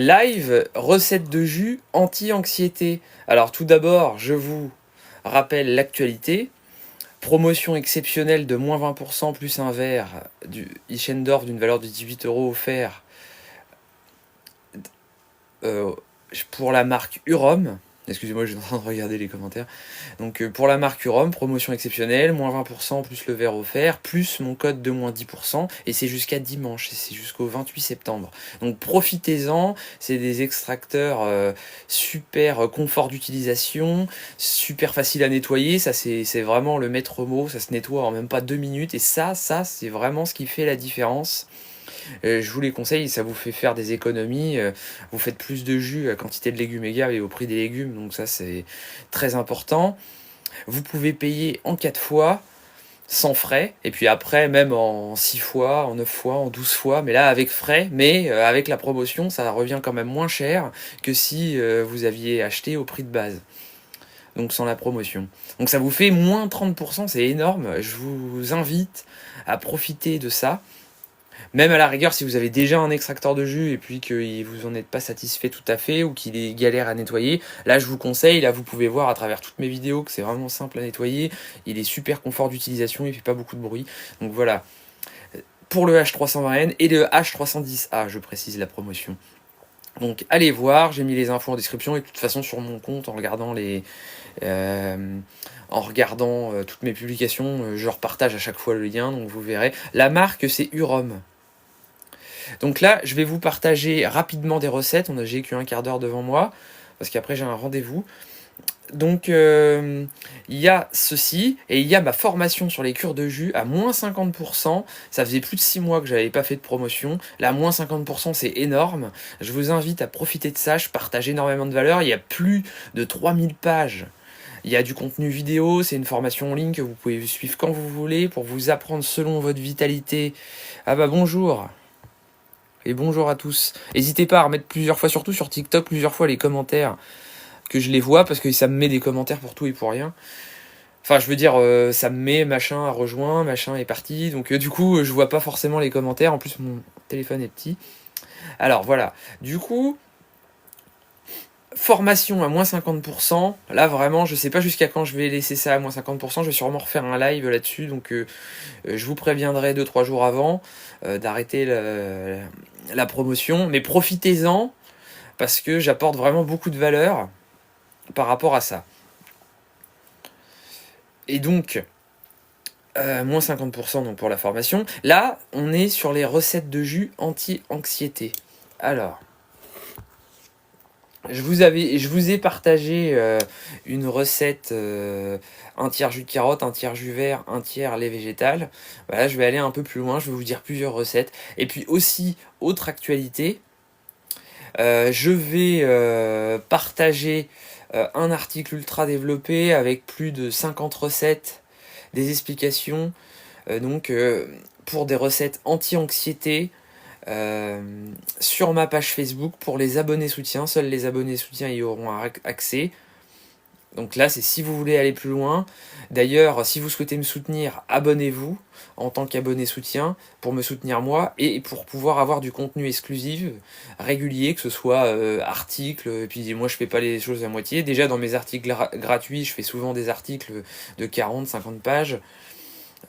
Live, recette de jus anti-anxiété. Alors tout d'abord, je vous rappelle l'actualité. Promotion exceptionnelle de moins 20% plus un verre du Eichendorff d'une valeur de 18 € offert pour la marque Urom. Excusez-moi, je suis en train de regarder les commentaires. Donc pour la marque Urom, promotion exceptionnelle, moins 20% plus le verre offert, plus mon code de moins 10%, et c'est jusqu'à dimanche, et c'est jusqu'au 28 septembre. Donc profitez-en, c'est des extracteurs super confort d'utilisation, super facile à nettoyer, ça c'est vraiment le maître mot, ça se nettoie en même pas 2 minutes, et ça c'est vraiment ce qui fait la différence. Je vous les conseille, ça vous fait faire des économies, vous faites plus de jus à quantité de légumes égale et au prix des légumes, donc ça c'est très important. Vous pouvez payer en 4 fois, sans frais, et puis après même en 6 fois, en 9 fois, en 12 fois, mais là avec frais, mais avec la promotion ça revient quand même moins cher que si vous aviez acheté au prix de base. Donc sans la promotion. Donc ça vous fait moins 30%, c'est énorme, je vous invite à profiter de ça. Même à la rigueur, si vous avez déjà un extracteur de jus et puis que vous en êtes pas satisfait tout à fait ou qu'il est galère à nettoyer, là je vous conseille, là vous pouvez voir à travers toutes mes vidéos que c'est vraiment simple à nettoyer, il est super confort d'utilisation, il fait pas beaucoup de bruit. Donc voilà, pour le H320N et le H310A, je précise la promotion. Donc allez voir, j'ai mis les infos en description et de toute façon sur mon compte en regardant toutes mes publications, je repartage à chaque fois le lien, donc vous verrez. La marque c'est Urom. Donc là, je vais vous partager rapidement des recettes. J'ai qu'un quart d'heure devant moi, parce qu'après j'ai un rendez-vous. Donc il y a ceci, et il y a ma formation sur les cures de jus à moins 50%. Ça faisait plus de 6 mois que je n'avais pas fait de promotion. Là, moins 50%, c'est énorme. Je vous invite à profiter de ça. Je partage énormément de valeur. Il y a plus de 3000 pages. Il y a du contenu vidéo, c'est une formation en ligne que vous pouvez suivre quand vous voulez pour vous apprendre selon votre vitalité. Ah bah bonjour! Et bonjour à tous. N'hésitez pas à remettre plusieurs fois, surtout sur TikTok, plusieurs fois les commentaires, que je les vois, parce que ça me met des commentaires pour tout et pour rien. Enfin, je veux dire, ça me met machin a rejoint, machin est parti, donc du coup, je vois pas forcément les commentaires, en plus mon téléphone est petit. Alors voilà, du coup, formation à moins 50%, là vraiment, je sais pas jusqu'à quand je vais laisser ça à moins 50%, je vais sûrement refaire un live là-dessus, donc je vous préviendrai 2-3 jours avant d'arrêter la promotion, mais profitez-en parce que j'apporte vraiment beaucoup de valeur par rapport à ça. Et donc, moins 50% donc pour la formation. Là, on est sur les recettes de jus anti-anxiété. Alors, je vous ai partagé une recette, un tiers jus de carotte, un tiers jus vert, un tiers lait végétal. Voilà, je vais aller un peu plus loin, je vais vous dire plusieurs recettes. Et puis aussi, autre actualité, je vais partager un article ultra développé avec plus de 50 recettes, des explications, pour des recettes anti-anxiété sur ma page Facebook pour les abonnés soutiens. Seuls les abonnés soutiens y auront accès. Donc là, c'est si vous voulez aller plus loin. D'ailleurs, si vous souhaitez me soutenir, abonnez-vous en tant qu'abonné soutien pour me soutenir moi et pour pouvoir avoir du contenu exclusif, régulier, que ce soit articles. Et puis moi, je fais pas les choses à moitié. Déjà, dans mes articles gratuits, je fais souvent des articles de 40-50 pages.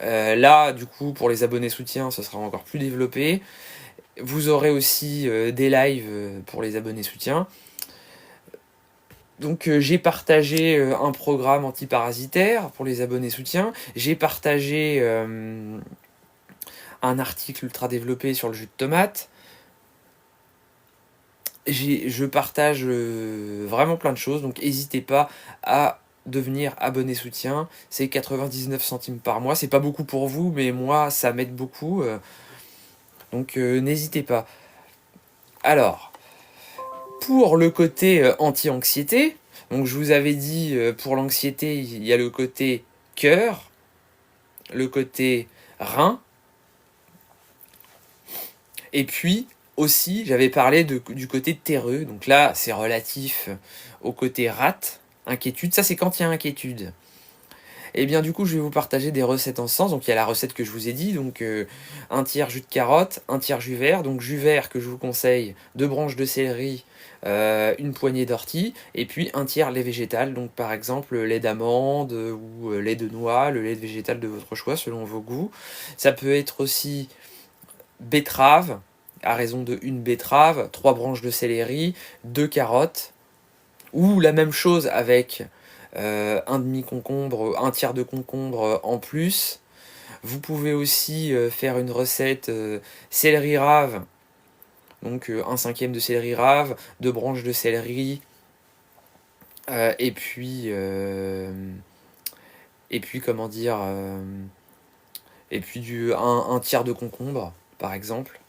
Là, du coup, pour les abonnés soutiens, ce sera encore plus développé. Vous aurez aussi des lives pour les abonnés soutiens. Donc j'ai partagé un programme antiparasitaire pour les abonnés soutiens. J'ai partagé un article ultra développé sur le jus de tomate. Je partage vraiment plein de choses, donc n'hésitez pas à devenir abonné soutien. C'est 99 centimes par mois. C'est pas beaucoup pour vous, mais moi ça m'aide beaucoup. Donc n'hésitez pas. Alors, pour le côté anti-anxiété, donc je vous avais dit pour l'anxiété, il y a le côté cœur, le côté rein, et puis aussi j'avais parlé du côté terreux, donc là c'est relatif au côté rate, inquiétude, ça c'est quand il y a inquiétude. Et bien du coup, je vais vous partager des recettes en ce sens. Donc il y a la recette que je vous ai dit, donc un tiers jus de carotte, un tiers jus vert. Donc jus vert que je vous conseille, 2 branches de céleri, une poignée d'ortie, et puis un tiers lait végétal. Donc par exemple lait d'amande ou lait de noix, le lait végétal de votre choix selon vos goûts. Ça peut être aussi betterave, à raison de une betterave, 3 branches de céleri, 2 carottes, ou la même chose avec un demi-concombre, un tiers de concombre en plus. Vous pouvez aussi faire une recette céleri rave, donc un cinquième de céleri rave, 2 branches de céleri, et puis comment dire, et puis un tiers de concombre par exemple.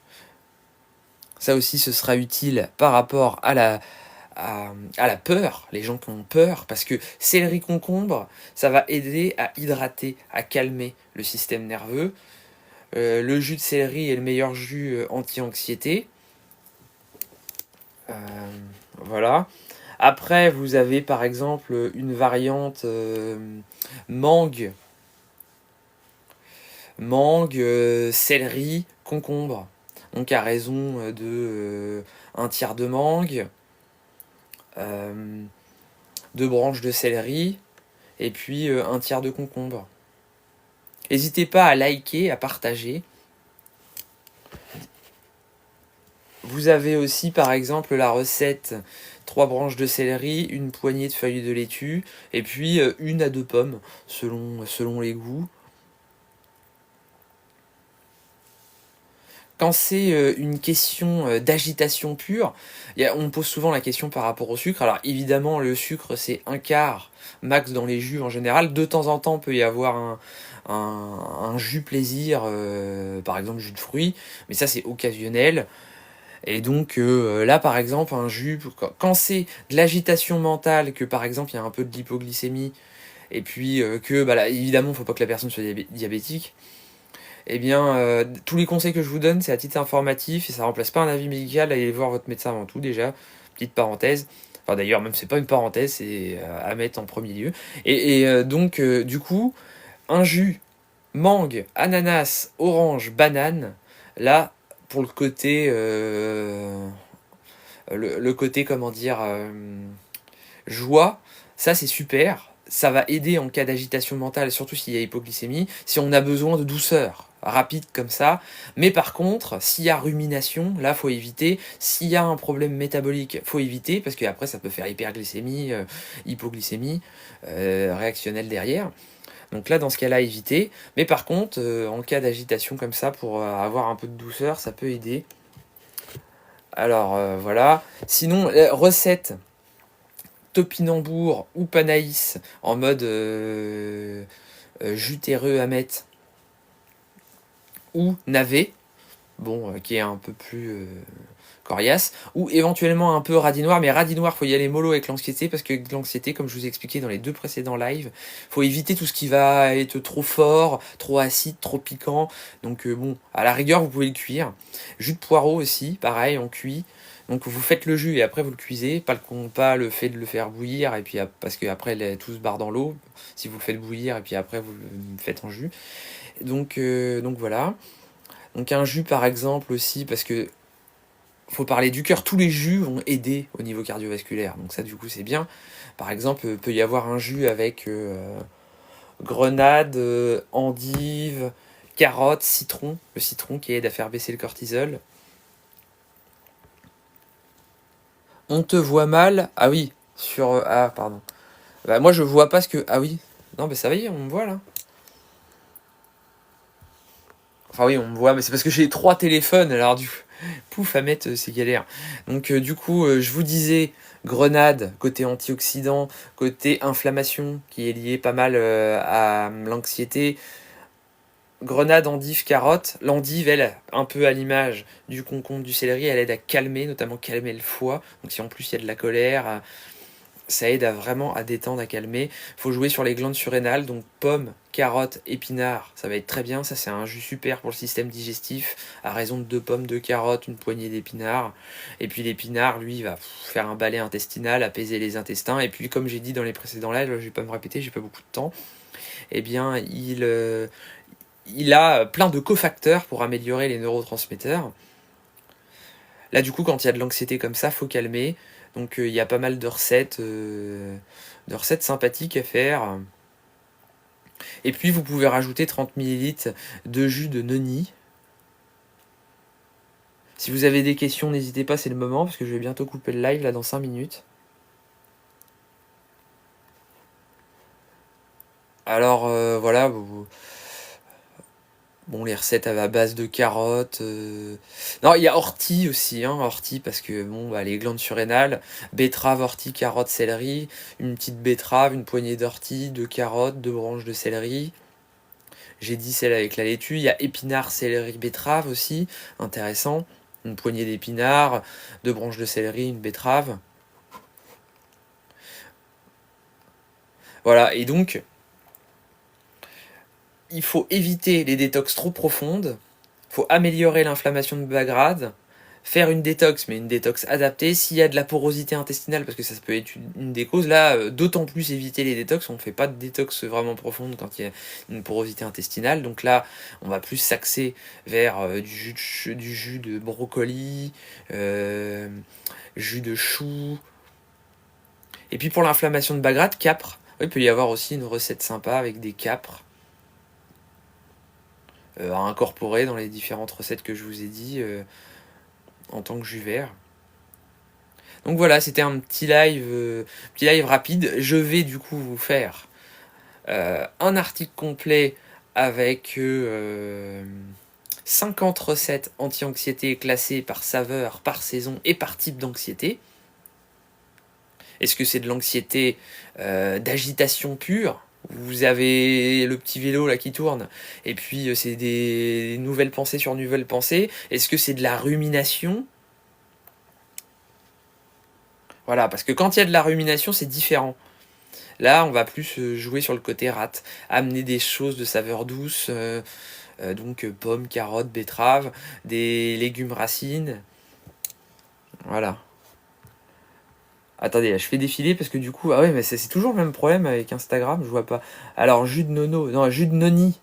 Ça aussi ce sera utile par rapport à la peur, les gens qui ont peur, parce que céleri concombre, ça va aider à hydrater, à calmer le système nerveux. Le jus de céleri est le meilleur jus anti-anxiété. Voilà. Après, vous avez par exemple une variante mangue, céleri, concombre. Donc à raison de un tiers de mangue, 2 branches de céleri, et puis un tiers de concombre. N'hésitez pas à liker, à partager. Vous avez aussi par exemple la recette 3 branches de céleri, une poignée de feuilles de laitue, et puis 1 à 2 pommes, selon les goûts. Quand c'est une question d'agitation pure, on me pose souvent la question par rapport au sucre. Alors évidemment, le sucre, c'est un quart max dans les jus en général. De temps en temps, il peut y avoir un jus plaisir, par exemple jus de fruits, mais ça c'est occasionnel. Et donc là, par exemple, un jus, quand c'est de l'agitation mentale, que par exemple il y a un peu de l'hypoglycémie, et puis que, bah, là, évidemment, il ne faut pas que la personne soit diabétique, eh bien, tous les conseils que je vous donne, c'est à titre informatif, et ça ne remplace pas un avis médical, allez voir votre médecin avant tout déjà, petite parenthèse. Enfin d'ailleurs, même c'est pas une parenthèse, c'est à mettre en premier lieu. Et donc, du coup, un jus, mangue, ananas, orange, banane, là, pour le côté, comment dire, joie, ça c'est super. Ça va aider en cas d'agitation mentale, surtout s'il y a hypoglycémie, si on a besoin de douceur, rapide comme ça. Mais par contre, s'il y a rumination, là, faut éviter. S'il y a un problème métabolique, faut éviter, parce qu'après, ça peut faire hyperglycémie, hypoglycémie, réactionnelle derrière. Donc là, dans ce cas-là, éviter. Mais par contre, en cas d'agitation comme ça, pour avoir un peu de douceur, ça peut aider. Alors, voilà. Sinon, recette topinambour ou panaïs en mode jus terreux à mettre, ou navet, bon, qui est un peu plus coriace, ou éventuellement un peu radis noir, mais radis noir, faut y aller mollo avec l'anxiété, parce que l'anxiété, comme je vous ai expliqué dans les 2 précédents lives, faut éviter tout ce qui va être trop fort, trop acide, trop piquant. Donc bon, à la rigueur, vous pouvez le cuire. Jus de poireau aussi, pareil, on cuit. Donc vous faites le jus et après vous le cuisez, pas le fait de le faire bouillir, et puis parce que après tout se barre dans l'eau, si vous le faites bouillir et puis après vous le faites en jus. Donc voilà. Donc un jus par exemple aussi, parce que faut parler du cœur, tous les jus vont aider au niveau cardiovasculaire, donc ça du coup c'est bien. Par exemple, peut y avoir un jus avec grenade, endive, carotte, citron, le citron qui aide à faire baisser le cortisol. On te voit mal. Ah oui, ah, pardon. Bah, moi, je vois pas ce que... Ah oui. Non, mais ça va y est, on me voit, là. Enfin oui, on me voit, mais c'est parce que j'ai 3 téléphones, alors du pouf, à mettre, c'est galère. Donc du coup, je vous disais, grenade, côté antioxydant, côté inflammation, qui est lié pas mal à l'anxiété. Grenade, endive, carotte. L'endive, elle, un peu à l'image du concombre, du céleri, elle aide à calmer, notamment calmer le foie. Donc si en plus il y a de la colère, ça aide vraiment à détendre, à calmer. Il faut jouer sur les glandes surrénales, donc pommes, carottes, épinards, ça va être très bien. Ça, c'est un jus super pour le système digestif, à raison de 2 pommes, 2 carottes, une poignée d'épinards. Et puis l'épinard, lui, il va faire un balai intestinal, apaiser les intestins. Et puis, comme j'ai dit dans les précédents lives, je vais pas me répéter, j'ai pas beaucoup de temps. eh bien, il a plein de cofacteurs pour améliorer les neurotransmetteurs. Là, du coup, quand il y a de l'anxiété comme ça, faut calmer. Donc, il y a pas mal de recettes sympathiques à faire. Et puis, vous pouvez rajouter 30 ml de jus de noni. Si vous avez des questions, n'hésitez pas, c'est le moment, parce que je vais bientôt couper le live, là, dans 5 minutes. Alors, voilà, bon, les recettes à base de carottes. Non, il y a ortie aussi, hein, ortie, parce que, bon, bah, les glandes surrénales, betterave, ortie, carotte, céleri, une petite betterave, une poignée d'ortie, 2 carottes, 2 branches de céleri. J'ai dit celle avec la laitue. Il y a épinards, céleri, betterave aussi, intéressant. Une poignée d'épinards, 2 branches de céleri, une betterave. Voilà, et donc, il faut éviter les détox trop profondes. Il faut améliorer l'inflammation de bas grade. Faire une détox, mais une détox adaptée. S'il y a de la porosité intestinale, parce que ça peut être une des causes, là, d'autant plus éviter les détox. On ne fait pas de détox vraiment profonde quand il y a une porosité intestinale. Donc là, on va plus s'axer vers du jus de brocoli, jus de chou. Et puis pour l'inflammation de bas grade, capre. Il peut y avoir aussi une recette sympa avec des capres à incorporer dans les différentes recettes que je vous ai dit en tant que jus vert. Donc voilà, c'était un petit live rapide. Je vais du coup vous faire un article complet avec 50 recettes anti-anxiété classées par saveur, par saison et par type d'anxiété. Est-ce que c'est de l'anxiété d'agitation pure ? Vous avez le petit vélo là qui tourne, et puis c'est des nouvelles pensées sur nouvelles pensées. Est-ce que c'est de la rumination ? Voilà, parce que quand il y a de la rumination, c'est différent. Là, on va plus jouer sur le côté rate, amener des choses de saveur douce, donc pommes, carottes, betteraves, des légumes racines. Voilà. Attendez, je fais défiler parce que du coup, ah ouais, mais c'est toujours le même problème avec Instagram, je vois pas. Alors, jus de nono, non, jus de noni.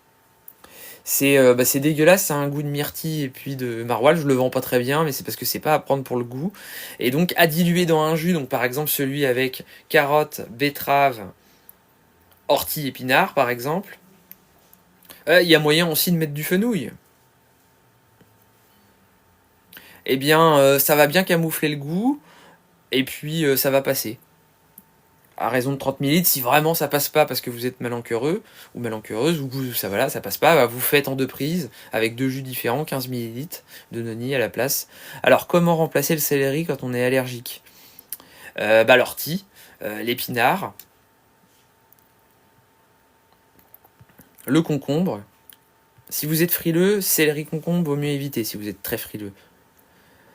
C'est dégueulasse, ça a un goût de myrtille et puis de maroilles, je le vends pas très bien, mais c'est parce que c'est pas à prendre pour le goût. Et donc, à diluer dans un jus, donc par exemple celui avec carottes, betteraves, ortie, épinards, par exemple. Il y a moyen aussi de mettre du fenouil. Eh bien, ça va bien camoufler le goût, et puis ça va passer. À raison de 30 ml, si vraiment ça passe pas parce que vous êtes malenqueureux ou malenqueureuse, ou que ça, voilà, ça passe pas, bah vous faites en 2 prises avec 2 jus différents, 15 ml de noni à la place. Alors, comment remplacer le céleri quand on est allergique ? L'ortie, l'épinard, le concombre. Si vous êtes frileux, céleri, concombre, vaut mieux éviter si vous êtes très frileux.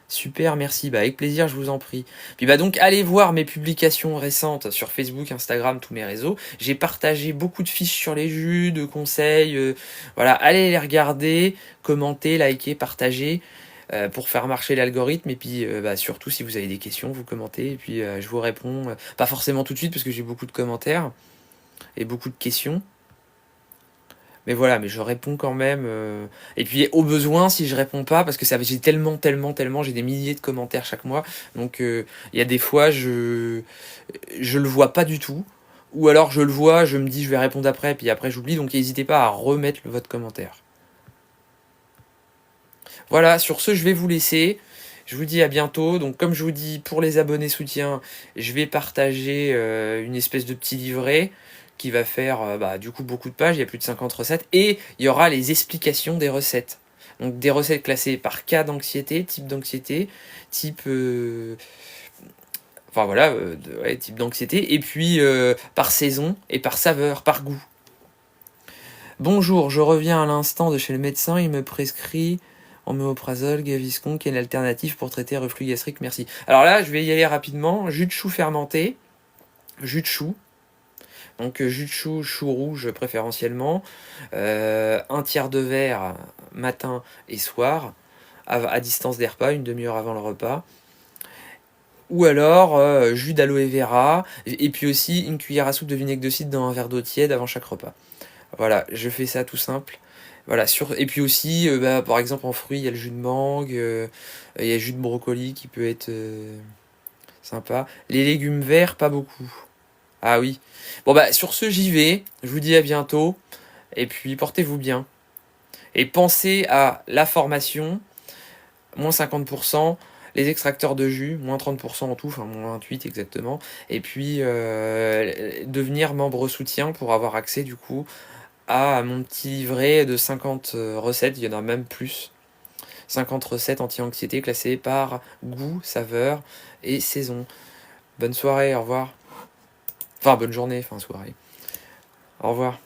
Super, merci. Avec plaisir, je vous en prie. Puis donc, allez voir mes publications récentes sur Facebook, Instagram, tous mes réseaux. J'ai partagé beaucoup de fiches sur les jus, de conseils. Voilà, allez les regarder, commenter, liker, partager pour faire marcher l'algorithme. Et puis, surtout, si vous avez des questions, vous commentez. Et puis, je vous réponds. Pas forcément tout de suite parce que j'ai beaucoup de commentaires et beaucoup de questions. Mais voilà, mais je réponds quand même. Et puis au besoin, si je réponds pas, parce que j'ai tellement, j'ai des milliers de commentaires chaque mois. Donc il y a des fois, je le vois pas du tout. Ou alors je le vois, je me dis je vais répondre après, puis après j'oublie. Donc n'hésitez pas à remettre votre commentaire. Voilà, sur ce, je vais vous laisser. Je vous dis à bientôt. Donc comme je vous dis, pour les abonnés soutien, je vais partager une espèce de petit livret qui va faire du coup beaucoup de pages, il y a plus de 50 recettes, et il y aura les explications des recettes. Donc des recettes classées par cas d'anxiété, type d'anxiété, type... type d'anxiété, et puis par saison, et par saveur, par goût. Bonjour, je reviens à l'instant de chez le médecin, il me prescrit oméprazole, Gaviscon, qui est une alternative pour traiter reflux gastrique, merci. Alors là, je vais y aller rapidement. Jus de chou fermenté, jus de chou, donc jus de chou, chou rouge préférentiellement, 1/3 de verre matin et soir, à distance des repas, une demi-heure avant le repas. Ou alors jus d'aloe vera, et puis aussi une cuillère à soupe de vinaigre de cidre dans un verre d'eau tiède avant chaque repas. Voilà, je fais ça tout simple. Voilà, et puis aussi, par exemple, en fruits, il y a le jus de mangue, il y a le jus de brocoli qui peut être sympa. Les légumes verts, pas beaucoup. Ah oui. Bon, bah, sur ce, j'y vais. Je vous dis à bientôt. Et puis, portez-vous bien. Et pensez à la formation, moins 50%, les extracteurs de jus, moins 30% en tout, enfin moins 28 exactement. Et puis, devenir membre soutien pour avoir accès, du coup, à mon petit livret de 50 recettes, il y en a même plus. 50 recettes anti-anxiété classées par goût, saveur et saison. Bonne soirée, au revoir. Enfin, bonne journée, enfin soirée. Au revoir.